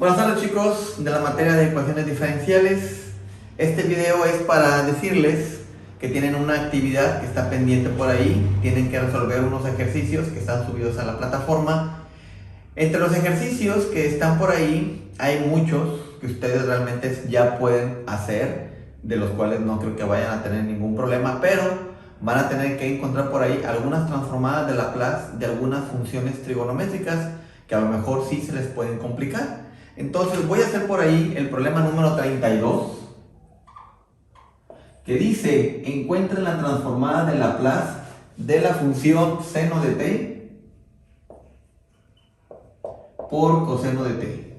Buenas tardes chicos de la materia de ecuaciones diferenciales. Este video es para decirles que tienen una actividad que está pendiente por ahí. Tienen que resolver unos ejercicios que están subidos a la plataforma. Entre los ejercicios que están por ahí hay muchos que ustedes realmente ya pueden hacer, de los cuales no creo que vayan a tener ningún problema, pero van a tener que encontrar por ahí algunas transformadas de Laplace de algunas funciones trigonométricas que a lo mejor sí se les pueden complicar. Entonces voy a hacer por ahí el problema número 32, que dice: encuentren la transformada de Laplace de la función seno de t por coseno de t.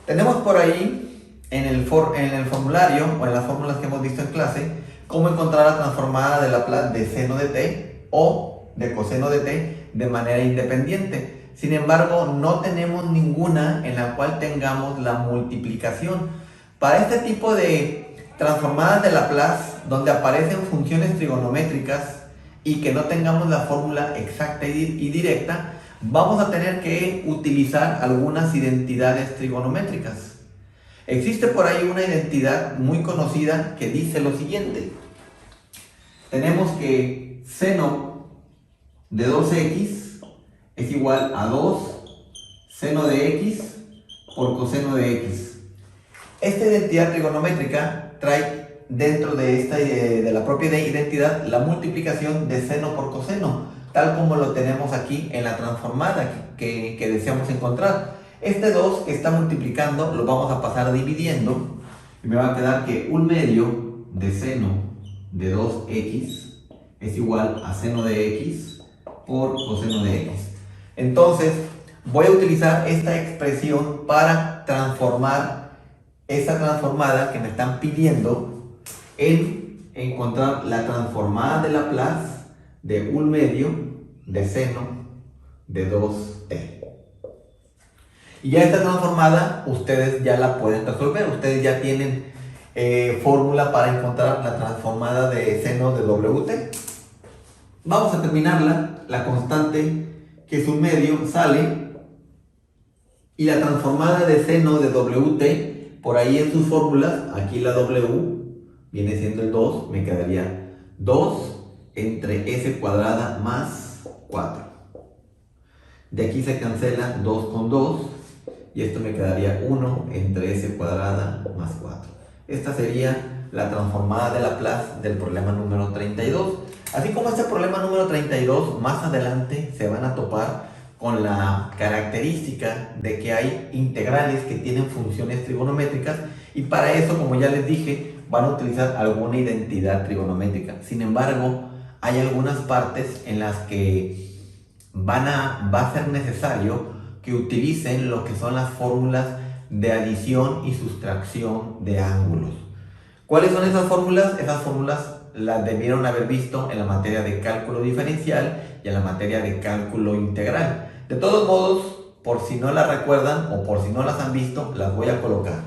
Tenemos por ahí en el formulario o en las fórmulas que hemos visto en clase cómo encontrar la transformada de Laplace de seno de t o de coseno de t de manera independiente. Sin embargo, no tenemos ninguna en la cual tengamos la multiplicación. Para este tipo de transformadas de Laplace, donde aparecen funciones trigonométricas y que no tengamos la fórmula exacta y directa, vamos a tener que utilizar algunas identidades trigonométricas. Existe por ahí una identidad muy conocida que dice lo siguiente. Tenemos que seno de 2x es igual a 2 seno de x por coseno de x. Esta identidad trigonométrica trae dentro de la propia identidad la multiplicación de seno por coseno, tal como lo tenemos aquí en la transformada que deseamos encontrar. Este 2 que está multiplicando lo vamos a pasar dividiendo y me va a quedar que 1/2 de seno de 2x es igual a seno de x por coseno de x. Entonces voy a utilizar esta expresión para transformar esa transformada que me están pidiendo en encontrar la transformada de Laplace de 1/2 de seno de 2t. Y ya esta transformada ustedes ya la pueden resolver. Ustedes ya tienen fórmula para encontrar la transformada de seno de wt. Vamos a terminarla. La constante, que es 1/2, sale, y la transformada de seno de wt, por ahí en sus fórmulas, aquí la w viene siendo el 2, me quedaría 2 entre s cuadrada más 4. De aquí se cancela 2 con 2, y esto me quedaría 1 entre s cuadrada más 4. Esta sería la transformada de Laplace del problema número 32. Así como este problema número 32, más adelante se van a topar con la característica de que hay integrales que tienen funciones trigonométricas, y para eso, como ya les dije, van a utilizar alguna identidad trigonométrica. Sin embargo, hay algunas partes en las que va a ser necesario que utilicen lo que son las fórmulas de adición y sustracción de ángulos. ¿Cuáles son esas fórmulas? Esas fórmulas las debieron haber visto en la materia de cálculo diferencial y en la materia de cálculo integral. De todos modos, por si no las recuerdan o por si no las han visto, las voy a colocar.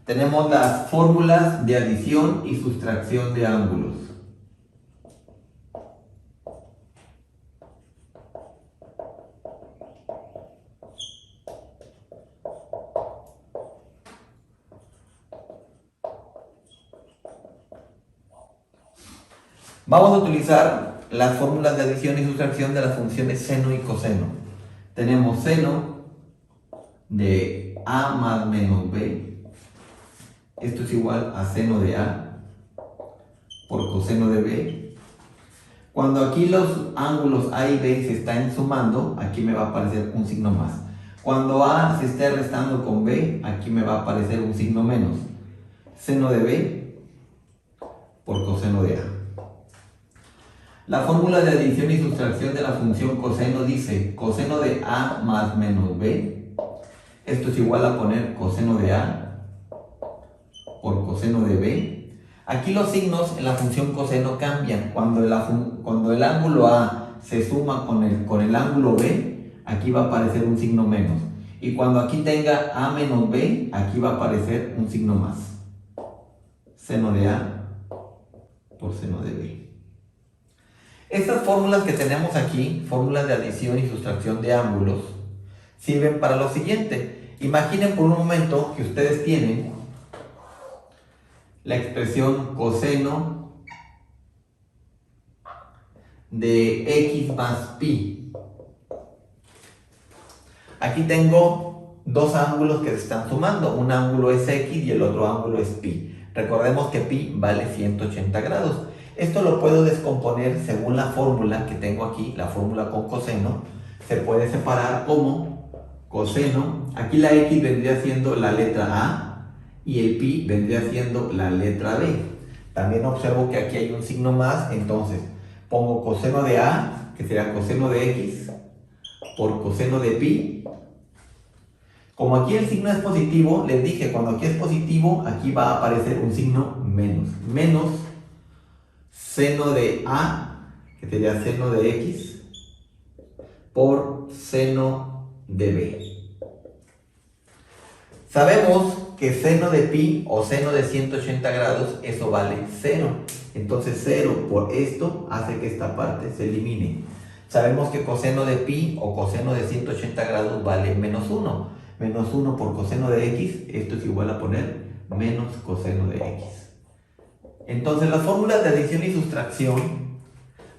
Tenemos las fórmulas de adición y sustracción de ángulos. Vamos a utilizar las fórmulas de adición y sustracción de las funciones seno y coseno. Tenemos seno de a más menos b. Esto es igual a seno de a por coseno de b. Cuando aquí los ángulos a y b se están sumando, aquí me va a aparecer un signo más. Cuando a se esté restando con b, aquí me va a aparecer un signo menos. Seno de b por coseno de a. La fórmula de adición y sustracción de la función coseno dice coseno de a más menos b. Esto es igual a poner coseno de a por coseno de b. Aquí los signos en la función coseno cambian. Cuando el ángulo a se suma con el ángulo b, aquí va a aparecer un signo menos. Y cuando aquí tenga a menos b, aquí va a aparecer un signo más. Seno de a por seno de b. Estas fórmulas que tenemos aquí, fórmulas de adición y sustracción de ángulos, sirven para lo siguiente. Imaginen por un momento que ustedes tienen la expresión coseno de x más pi. Aquí tengo dos ángulos que se están sumando. Un ángulo es x y el otro ángulo es pi. Recordemos que pi vale 180 grados. Esto lo puedo descomponer según la fórmula que tengo aquí, la fórmula con coseno. Se puede separar como coseno. Aquí la x vendría siendo la letra A y el pi vendría siendo la letra B. También observo que aquí hay un signo más, entonces pongo coseno de A, que será coseno de x, por coseno de pi. Como aquí el signo es positivo, les dije, cuando aquí es positivo, aquí va a aparecer un signo menos. Menos seno de A, que sería seno de x, por seno de b. Sabemos que seno de pi o seno de 180 grados, eso vale 0. Entonces 0 por esto hace que esta parte se elimine. Sabemos que coseno de pi o coseno de 180 grados vale menos 1. Menos 1 por coseno de x, esto es igual a poner menos coseno de x. Entonces las fórmulas de adición y sustracción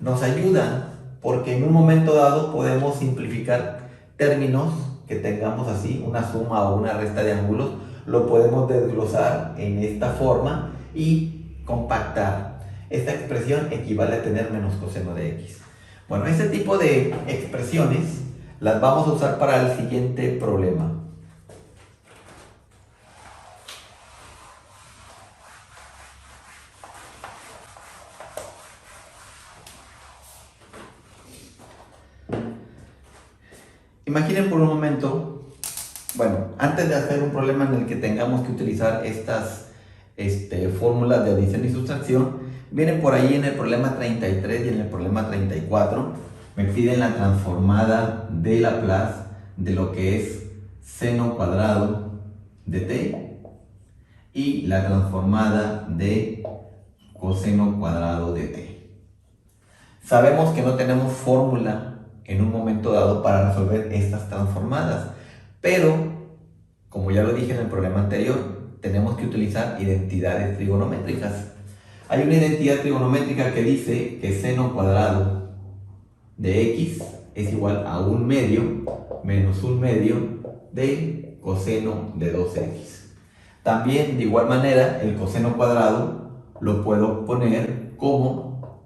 nos ayudan porque en un momento dado podemos simplificar términos que tengamos así, una suma o una resta de ángulos, lo podemos desglosar en esta forma y compactar. Esta expresión equivale a tener menos coseno de x. Bueno, este tipo de expresiones las vamos a usar para el siguiente problema. Imaginen por un momento, bueno, antes de hacer un problema en el que tengamos que utilizar estas fórmulas de adición y sustracción, vienen por ahí en el problema 33 y en el problema 34, me piden la transformada de Laplace de lo que es seno cuadrado de t y la transformada de coseno cuadrado de t. Sabemos que no tenemos fórmula en un momento dado para resolver estas transformadas, pero como ya lo dije en el problema anterior, tenemos que utilizar identidades trigonométricas. Hay una identidad trigonométrica que dice que seno cuadrado de x es igual a 1 medio menos 1 medio de coseno de 2x. También de igual manera el coseno cuadrado lo puedo poner como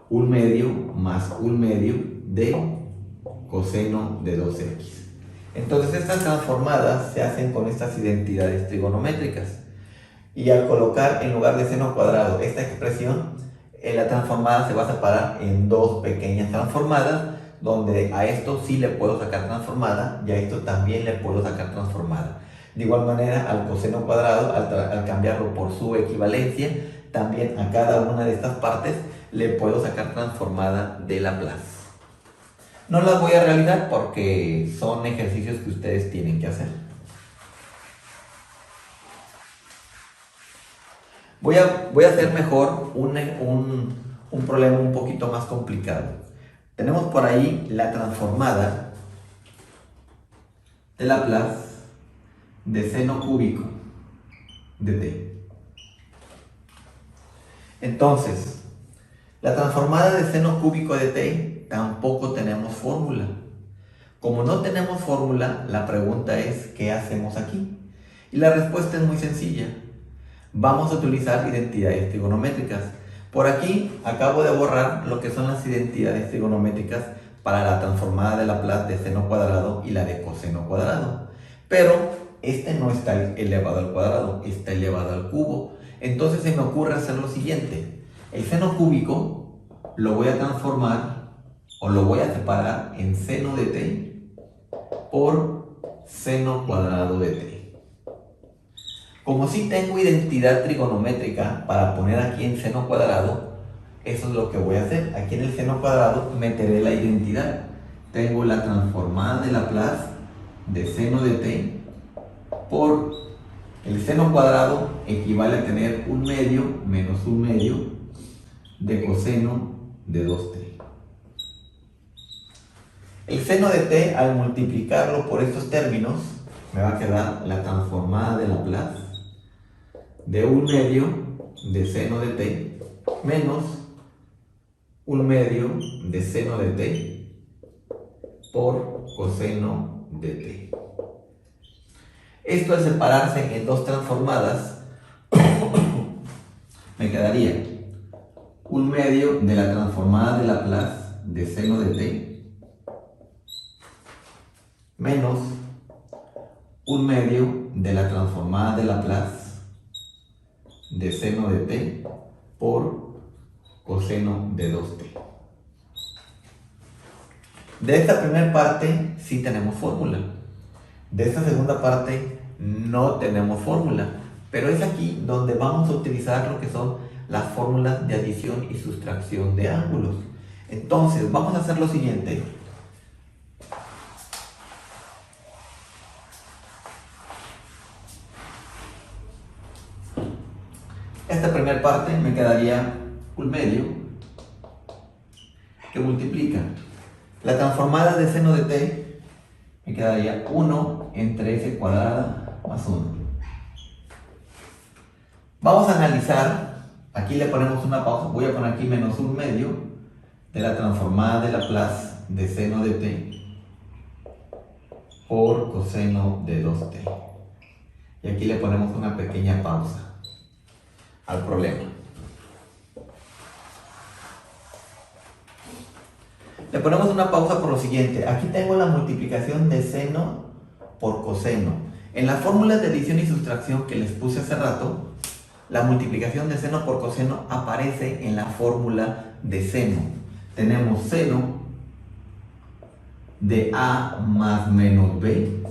1 medio más 1 medio de coseno de 2x. Entonces estas transformadas se hacen con estas identidades trigonométricas. Y al colocar en lugar de seno cuadrado esta expresión, la transformada se va a separar en dos pequeñas transformadas, donde a esto sí le puedo sacar transformada y a esto también le puedo sacar transformada. De igual manera al coseno cuadrado, al cambiarlo por su equivalencia, también a cada una de estas partes le puedo sacar transformada de Laplace. No las voy a realizar porque son ejercicios que ustedes tienen que hacer. Voy a hacer mejor un problema un poquito más complicado. Tenemos por ahí la transformada de Laplace de seno cúbico de t. Entonces, la transformada de seno cúbico de t tampoco tenemos fórmula. Como no tenemos fórmula, la pregunta es, ¿qué hacemos aquí? Y la respuesta es muy sencilla. Vamos a utilizar identidades trigonométricas. Por aquí acabo de borrar lo que son las identidades trigonométricas para la transformada de Laplace de seno cuadrado y la de coseno cuadrado. Pero este no está elevado al cuadrado, está elevado al cubo. Entonces se me ocurre hacer lo siguiente. El seno cúbico lo voy a transformar o lo voy a separar en seno de t por seno cuadrado de t. Como si tengo identidad trigonométrica para poner aquí en seno cuadrado, eso es lo que voy a hacer. Aquí en el seno cuadrado meteré la identidad. Tengo la transformada de Laplace de seno de t por el seno cuadrado equivale a tener 1 medio menos 1 medio de coseno de 2t. El seno de t, al multiplicarlo por estos términos, me va a quedar la transformada de Laplace de 1/2 de seno de t menos 1/2 de seno de t por coseno de t. Esto al separarse en dos transformadas me quedaría 1/2 de la transformada de Laplace de seno de t menos 1/2 de la transformada de Laplace de seno de t por coseno de 2t. De esta primera parte sí tenemos fórmula. De esta segunda parte no tenemos fórmula. Pero es aquí donde vamos a utilizar lo que son las fórmulas de adición y sustracción de ángulos. Entonces, vamos a hacer lo siguiente. Esta primera parte me quedaría 1/2 que multiplica la transformada de seno de t, me quedaría 1 entre f cuadrada más 1. Vamos a analizar, aquí le ponemos una pausa, voy a poner aquí menos 1/2 de la transformada de Laplace de seno de t por coseno de 2t. Y aquí le ponemos una pequeña pausa al problema. Le ponemos una pausa por lo siguiente. Aquí tengo la multiplicación de seno por coseno. En las fórmulas de adición y sustracción que les puse hace rato, la multiplicación de seno por coseno aparece en la fórmula de seno. Tenemos seno de a más menos b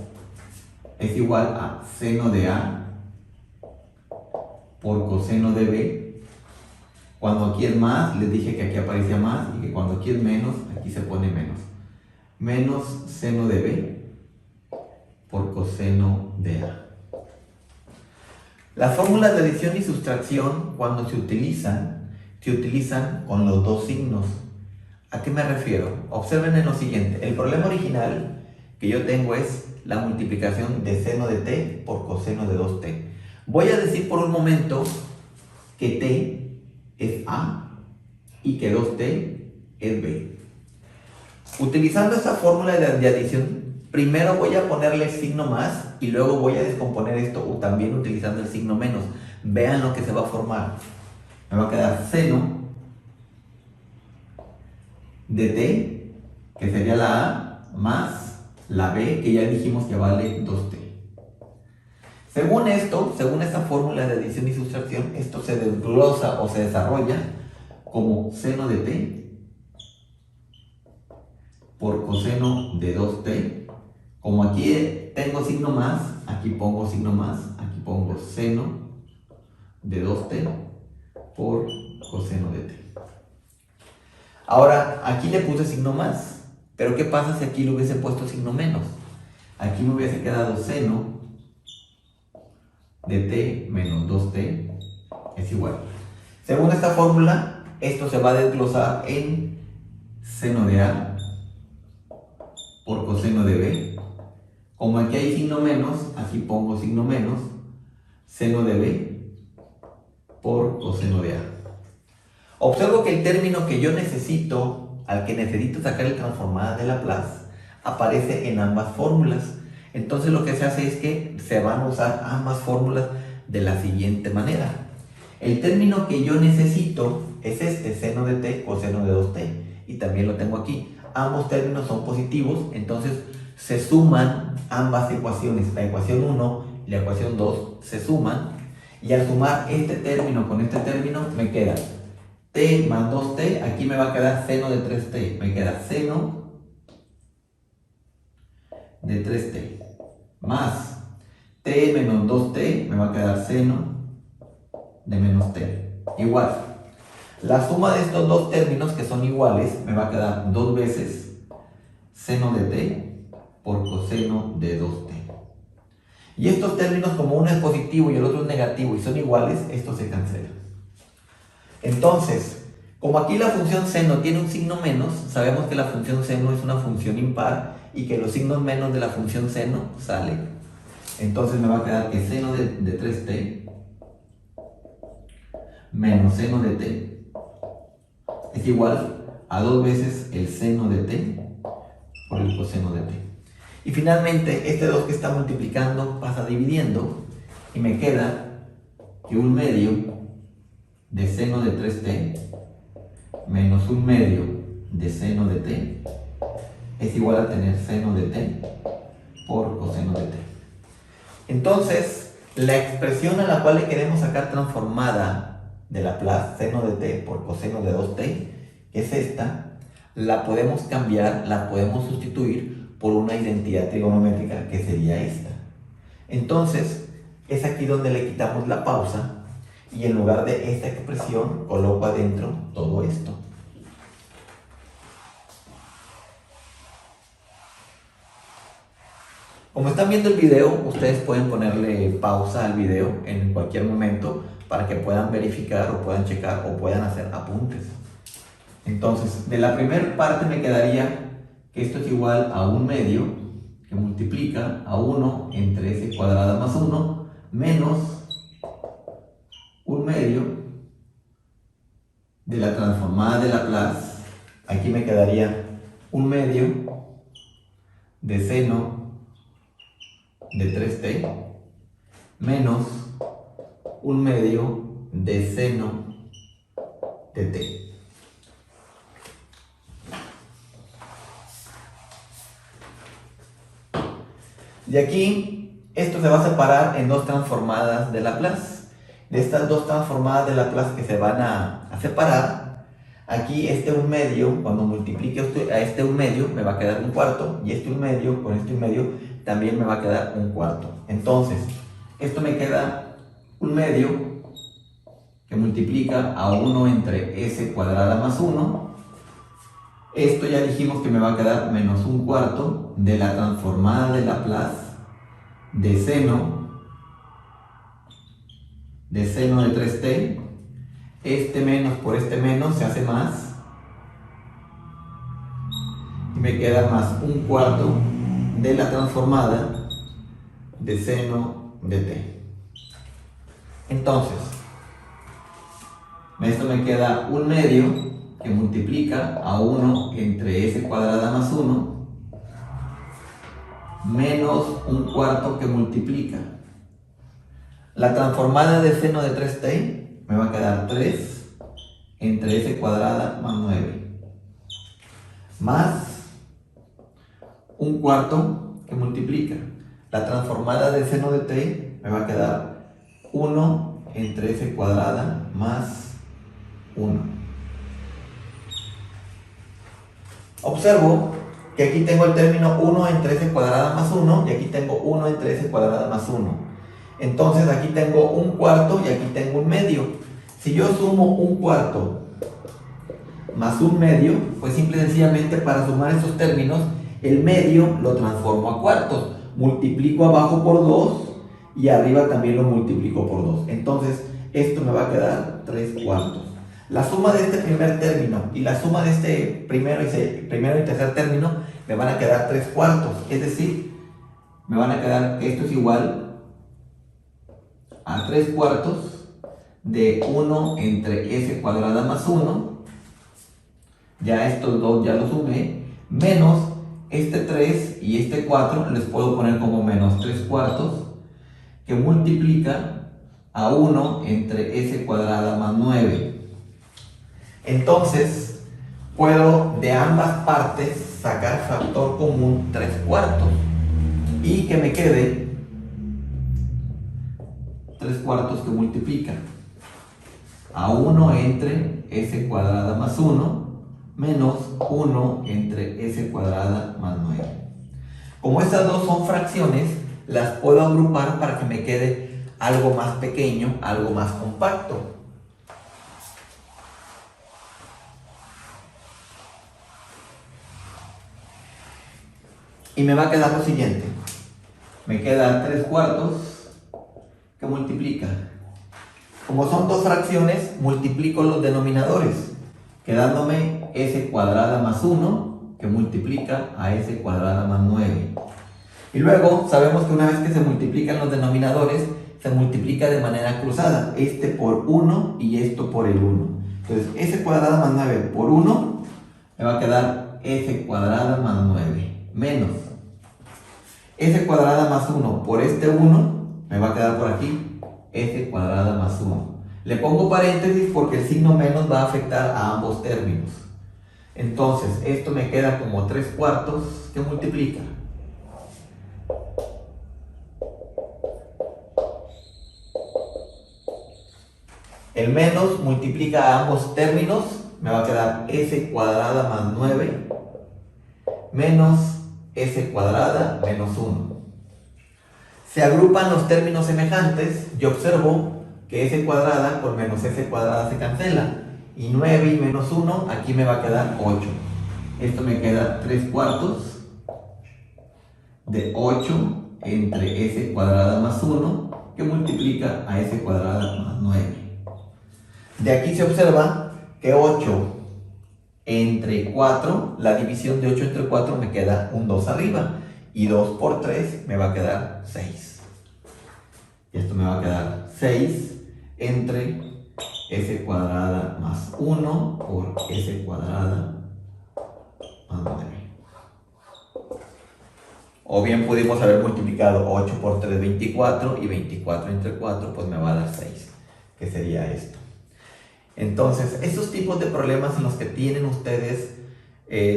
es igual a seno de a por coseno de b. Cuando aquí es más, les dije que aquí aparecía más, y que cuando aquí es menos, aquí se pone menos. Menos seno de b por coseno de a. Las fórmulas de adición y sustracción, cuando se utilizan con los dos signos. ¿A qué me refiero? Observen en lo siguiente. El problema original que yo tengo es la multiplicación de seno de t por coseno de 2t. Voy a decir por un momento que t es a y que 2t es b. Utilizando esta fórmula de adición, primero voy a ponerle el signo más y luego voy a descomponer esto también utilizando el signo menos. Vean lo que se va a formar. Me va a quedar seno de t, que sería la a, más la b, que ya dijimos que vale 2t. Según esto, según esta fórmula de adición y sustracción, esto se desglosa o se desarrolla como seno de t por coseno de 2t. Como aquí tengo signo más, aquí pongo signo más, aquí pongo seno de 2t por coseno de t. Ahora, aquí le puse signo más, pero ¿qué pasa si aquí le hubiese puesto signo menos? Aquí me hubiese quedado seno de t menos 2t es igual. Según esta fórmula, esto se va a desglosar en seno de a por coseno de b. Como aquí hay signo menos, aquí pongo signo menos, seno de b por coseno de a. Observo que el término que yo necesito, al que necesito sacar el transformada de Laplace, aparece en ambas fórmulas. Entonces lo que se hace es que se van a usar ambas fórmulas de la siguiente manera. El término que yo necesito es este, seno de t, coseno de 2t. Y también lo tengo aquí. Ambos términos son positivos, entonces se suman ambas ecuaciones. La ecuación 1 y la ecuación 2 se suman. Y al sumar este término con este término me queda t más 2t. Aquí me va a quedar seno de 3t. Me queda seno de 3t más t menos 2t, me va a quedar seno de menos t. Igual, la suma de estos dos términos que son iguales me va a quedar 2 veces seno de t por coseno de 2t. Y estos términos, como uno es positivo y el otro es negativo y son iguales, esto se cancela. Entonces, Como aquí la función seno tiene un signo menos, sabemos que la función seno es una función impar y que los signos menos de la función seno salen. Entonces me va a quedar que seno de 3t menos seno de t es igual a 2 veces el seno de t por el coseno de t. Y finalmente este 2 que está multiplicando pasa dividiendo y me queda que 1/2 de seno de 3t menos 1/2 de seno de t es igual a tener seno de t por coseno de t. Entonces, la expresión a la cual le queremos sacar transformada de Laplace, seno de t por coseno de 2t, que es esta, la podemos cambiar, la podemos sustituir por una identidad trigonométrica que sería esta. Entonces, es aquí donde le quitamos la pausa y en lugar de esta expresión coloco adentro todo esto. Como están viendo el video, ustedes pueden ponerle pausa al video en cualquier momento para que puedan verificar o puedan checar o puedan hacer apuntes. Entonces, de la primera parte me quedaría que esto es igual a 1/2 que multiplica a 1 entre s cuadrada más 1 menos 1/2 de la transformada de Laplace. Aquí me quedaría 1/2 de seno de 3t menos 1/2 de seno de t. De aquí, esto se va a separar en dos transformadas de Laplace. De estas dos transformadas de Laplace que se van a separar, aquí este 1/2, cuando multiplique a este 1/2, me va a quedar 1/4, y este 1/2 con este 1/2 también me va a quedar 1/4. Entonces, esto me queda 1/2 que multiplica a 1 entre s cuadrada más 1. Esto ya dijimos que me va a quedar menos 1/4 de la transformada de Laplace de seno de 3t. Este menos por este menos se hace más y me queda más 1/4 de la transformada de seno de t. Entonces, esto me queda 1/2 que multiplica a 1 entre s cuadrada más 1 menos 1/4 que multiplica la transformada de seno de 3t, me va a quedar 3 entre s cuadrada más 9 más 1/4 que multiplica la transformada de seno de t, me va a quedar 1 entre s cuadrada más 1. Observo que aquí tengo el término 1 entre s cuadrada más 1 y aquí tengo 1 entre s cuadrada más 1. Entonces aquí tengo 1/4 y aquí tengo 1/2. Si yo sumo 1/4 más 1/2, pues simple y sencillamente para sumar estos términos, el medio lo transformo a cuartos. Multiplico abajo por 2 y arriba también lo multiplico por 2. Entonces esto me va a quedar 3/4. La suma de este primer término y la suma de este primero y tercer término me van a quedar 3/4. Es decir, me van a quedar que esto es igual a 3/4 de 1 entre s cuadrada más 1. Ya estos dos ya los sumé. Menos este 3 y este 4 les puedo poner como menos 3/4 que multiplica a 1 entre s cuadrada más 9. Entonces, puedo de ambas partes sacar factor común 3/4 y que me quede 3/4 que multiplica a 1 entre s cuadrada más 1 menos 1 entre s cuadrada más 9. Como estas dos son fracciones, las puedo agrupar para que me quede algo más pequeño, algo más compacto. Y me va a quedar lo siguiente. Me queda 3/4 que multiplica. Como son dos fracciones, multiplico los denominadores. quedándome s cuadrada más 1, que multiplica a s cuadrada más 9. Y luego sabemos que una vez que se multiplican los denominadores, se multiplica de manera cruzada, este por 1 y esto por el 1. Entonces, s cuadrada más 9 por 1 me va a quedar s cuadrada más 9, menos s cuadrada más 1 por este 1, me va a quedar por aquí s cuadrada más 1. Le pongo paréntesis porque el signo menos va a afectar a ambos términos. Entonces, esto me queda como 3/4 que multiplica. El menos multiplica a ambos términos, me va a quedar s cuadrada más 9 menos s cuadrada menos 1. Se agrupan los términos semejantes y observo que s cuadrada por menos s cuadrada se cancela. Y 9 y menos 1, aquí me va a quedar 8. Esto me queda 3/4 de 8 entre s cuadrada más 1, que multiplica a s cuadrada más 9. De aquí se observa que 8 entre 4, la división de 8 entre 4 me queda un 2 arriba. Y 2 por 3 me va a quedar 6. Y esto me va a quedar 6 entre s cuadrada más 1 por s cuadrada más 9. O bien pudimos haber multiplicado 8 por 3, 24, y 24 entre 4 pues me va a dar 6, que sería esto. Entonces, estos tipos de problemas en los que tienen ustedes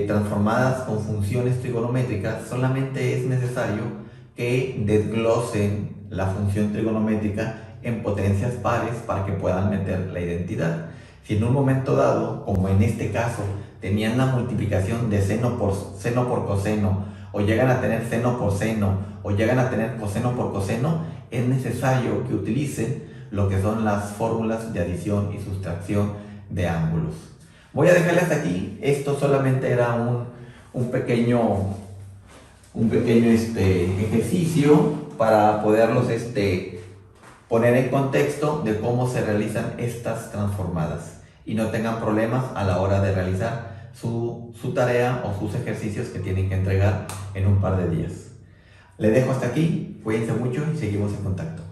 transformadas con funciones trigonométricas, solamente es necesario que desglosen la función trigonométrica en potencias pares para que puedan meter la identidad. Si en un momento dado, como en este caso, tenían la multiplicación de seno por coseno, o llegan a tener seno por seno, o llegan a tener coseno por coseno, es necesario que utilicen lo que son las fórmulas de adición y sustracción de ángulos. Voy a dejarle hasta aquí. Esto solamente era un pequeño ejercicio para poderlos poner en contexto de cómo se realizan estas transformadas y no tengan problemas a la hora de realizar su tarea o sus ejercicios que tienen que entregar en un par de días. Le dejo hasta aquí, cuídense mucho y seguimos en contacto.